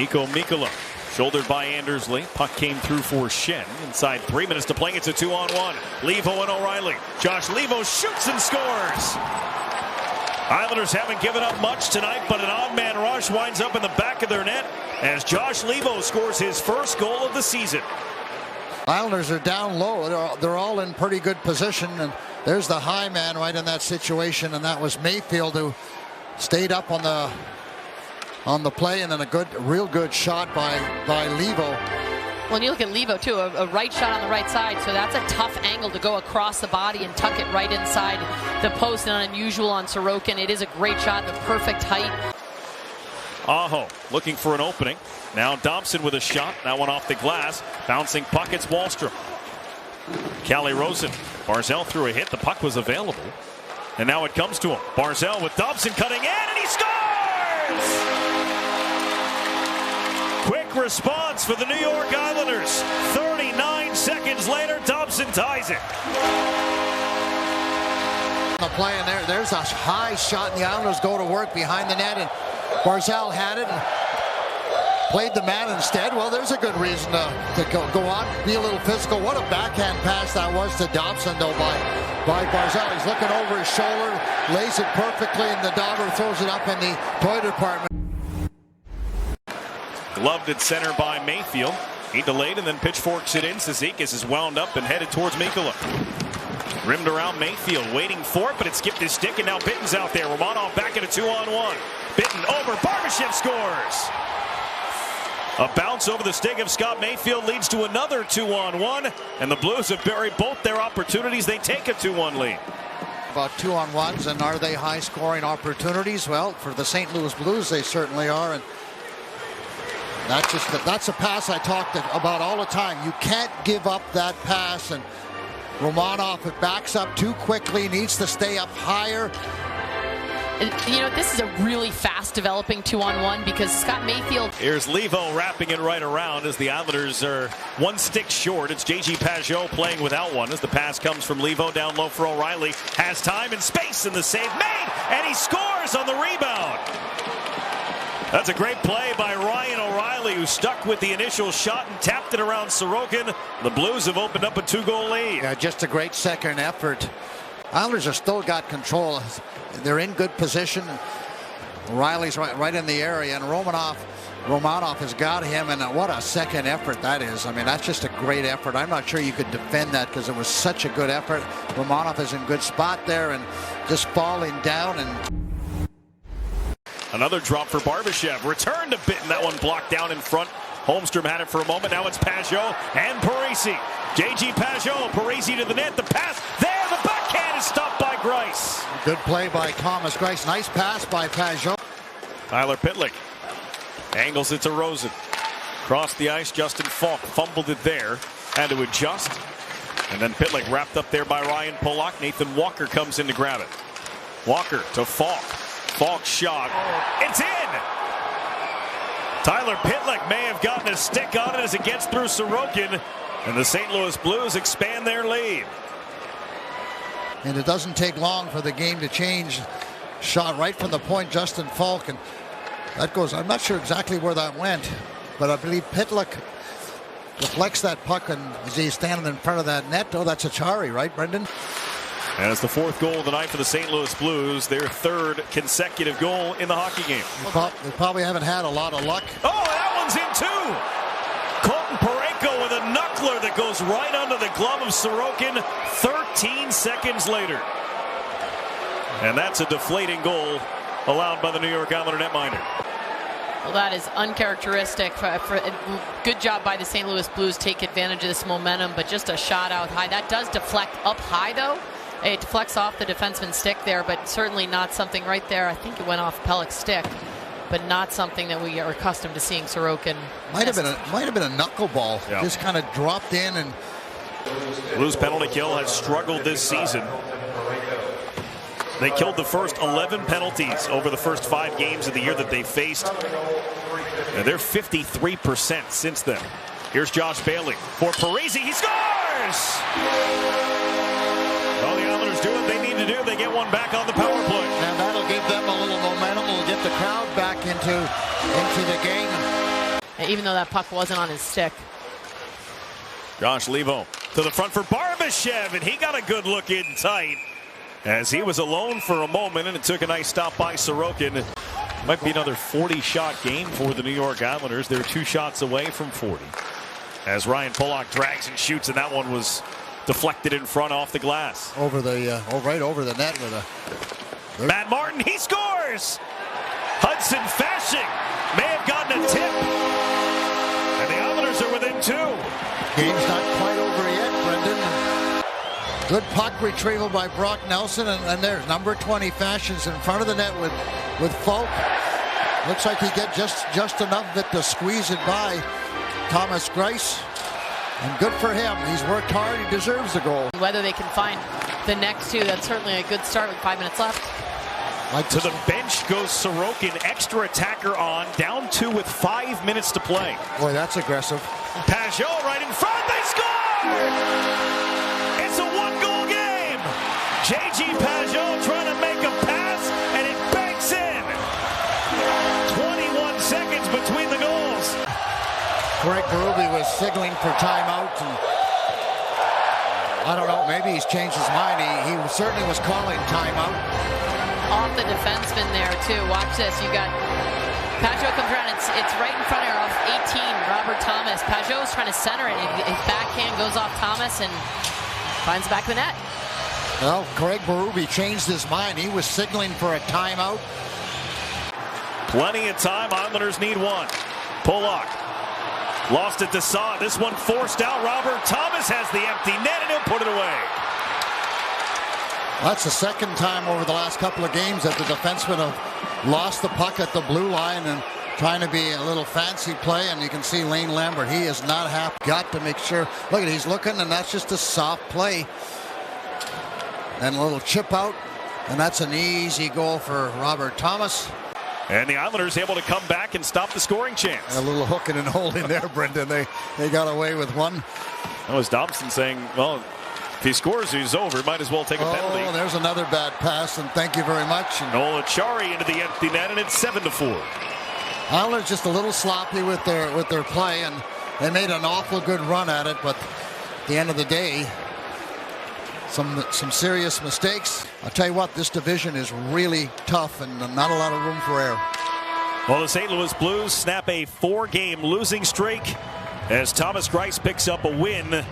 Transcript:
Mikkola, shouldered by Andersley. Puck came through for Shen. Inside 3 minutes to play. It's a 2-on-1. Leivo and O'Reilly. Josh Leivo shoots and scores. Islanders haven't given up much tonight, but an odd man rush winds up in the back of their net as Josh Leivo scores his first goal of the season. Islanders are down low. They're all in pretty good position, and there's the high man right in that situation, and that was Mayfield who stayed up on the play, and then a real good shot by Leivo. Well, and you look at Leivo too, a right shot on the right side, so that's a tough angle to go across the body and tuck it right inside the post, and unusual on Sorokin. It is a great shot, the perfect height. Aho looking for an opening. Now Dobson with a shot. That one off the glass. Bouncing puck, it's Wahlstrom. Calle Rosen. Barzal threw a hit. The puck was available. And now it comes to him. Barzal with Dobson cutting in, and he scores! Quick response for the New York Islanders. 39 seconds later, Dobson ties it. The play, and there's a high shot, and the Islanders go to work behind the net, and Barzal had it and played the man instead. Well, there's a good reason to go on, be a little physical. What a backhand pass that was to Dobson, though, by Barzal. He's looking over his shoulder, lays it perfectly, and the Dobber throws it up in the toy department. Gloved at center by Mayfield. He delayed and then pitchforks it in. Cizikas is wound up and headed towards Mikkola. Rimmed around Mayfield, waiting for it, but it skipped his stick, and now Bitten's out there. Romanov back at a 2-on-1. Bitten over, Barbashev scores! A bounce over the stick of Scott Mayfield leads to another 2-on-1, and the Blues have buried both their opportunities. They take a 2-1 lead. About 2-on-1s, and are they high-scoring opportunities? Well, for the St. Louis Blues, they certainly are, and that's a pass I talked about all the time. You can't give up that pass, and Romanov, it backs up too quickly, needs to stay up higher. You know, this is a really fast developing 2-on-1 because Scott Mayfield. Here's Leivo wrapping it right around as the Islanders are one stick short. It's J.G. Pajot playing without one as the pass comes from Leivo down low for O'Reilly. Has time and space, and the save made, and he scores on the rebound. That's a great play by Ryan O'Reilly, who stuck with the initial shot and tapped it around Sorokin. The Blues have opened up a 2-goal lead. Yeah, just a great second effort. Islanders have still got control. They're in good position. O'Reilly's right in the area, and Romanov has got him, and what a second effort that is. I mean, that's just a great effort. I'm not sure you could defend that because it was such a good effort. Romanov is in good spot there and just falling down. And another drop for Barbashev. Return to Bitten. That one blocked down in front. Holmstrom had it for a moment. Now it's Pajot and Parayko. J.G. Pajot, Parayko to the net. The pass there. The backhand is stopped by Greiss. Good play by Thomas Greiss. Nice pass by Pajot. Tyler Pitlick angles it to Rosen. Crossed the ice. Justin Falk fumbled it there. Had to adjust. And then Pitlick wrapped up there by Ryan Pollock. Nathan Walker comes in to grab it. Walker to Falk. Falk shot. It's in! Tyler Pitlick may have gotten a stick on it as it gets through Sorokin, and the St. Louis Blues expand their lead. And it doesn't take long for the game to change. Shot right from the point, Justin Falk, and that goes, I'm not sure exactly where that went, but I believe Pitlick deflects that puck, and as he's standing in front of that net. Oh, that's Acciari, right, Brendan? And it's the fourth goal of the night for the St. Louis Blues, their third consecutive goal in the hockey game. They probably haven't had a lot of luck. Oh, that one's in too! Colton Parayko with a knuckler that goes right under the glove of Sorokin 13 seconds later. And that's a deflating goal allowed by the New York Islander netminder. Well, that is uncharacteristic. Good job by the St. Louis Blues, take advantage of this momentum, but just a shot out high. That does deflect up high, though. It deflects off the defenseman's stick there, but certainly not something right there. I think it went off Pellick's stick, but not something that we are accustomed to seeing Sorokin. Might have been a knuckleball. Yeah. Just kind of dropped in, and Blues penalty kill has struggled this season. They killed the first 11 penalties over the first 5 games of the year that they faced. And they're 53% since then. Here's Josh Bailey for Parayko. He scores! Well, the Islanders do what they need to do. They get one back on the power play. And that'll give them a little momentum. Will get the crowd back into the game. even though that puck wasn't on his stick. Josh Leivo to the front for Barbashev, and he got a good look in tight as he was alone for a moment, and it took a nice stop by Sorokin. Might be another 40-shot game for the New York Islanders. They're 2 shots away from 40. As Ryan Pulock drags and shoots, and that one was deflected in front off the glass. Over the, right over the net with a... Matt Martin, he scores! Hudson Fasching may have gotten a tip. And the Islanders are within 2. Game's not quite over yet, Brendan. Good puck retrieval by Brock Nelson, and there's number 20 Fashions in front of the net with Falk. Looks like he get just enough of it to squeeze it by Thomas Greiss. And good for him. He's worked hard. He deserves the goal. Whether they can find the next 2, that's certainly a good start with 5 minutes left. To the bench goes Sorokin, extra attacker on, down 2 with 5 minutes to play. Boy, that's aggressive. Pajot right in front, they score! It's a 1-goal game! J.G. Pajot trying to make a pass, and it banks in! 21 seconds between the goals. Craig Berube was signaling for timeout, and I don't know, maybe he's changed his mind. He certainly was calling timeout. Off the defenseman there too. Watch this. You got Pajot comes around. It's right in front of her off 18. Robert Thomas. Pajot's trying to center it. His backhand goes off Thomas and finds the back of the net. Well, Craig Berube changed his mind. He was signaling for a timeout. Plenty of time. Islanders need 1. Pulock lost it to Saad. This one forced out. Robert Thomas has the empty net, and he'll put it away. That's the second time over the last couple of games that the defensemen have lost the puck at the blue line and trying to be a little fancy play, and you can see Lane Lambert, he is not happy. Got to make sure. Look at it, he's looking, and that's just a soft play. And a little chip out, and that's an easy goal for Robert Thomas. And the Islanders able to come back and stop the scoring chance. A little hooking and holding there, Brendan. They got away with one. That was Dobson saying, well, if he scores, he's over. Might as well take a penalty. Oh, there's another bad pass, and thank you very much. And Noel Acciari into the empty net, and it's 7-4. Islanders just a little sloppy with their play, and they made an awful good run at it, but at the end of the day, some serious mistakes. I'll tell you what, this division is really tough and not a lot of room for error. Well, the St. Louis Blues snap a 4-game losing streak as Thomas Greiss picks up a win.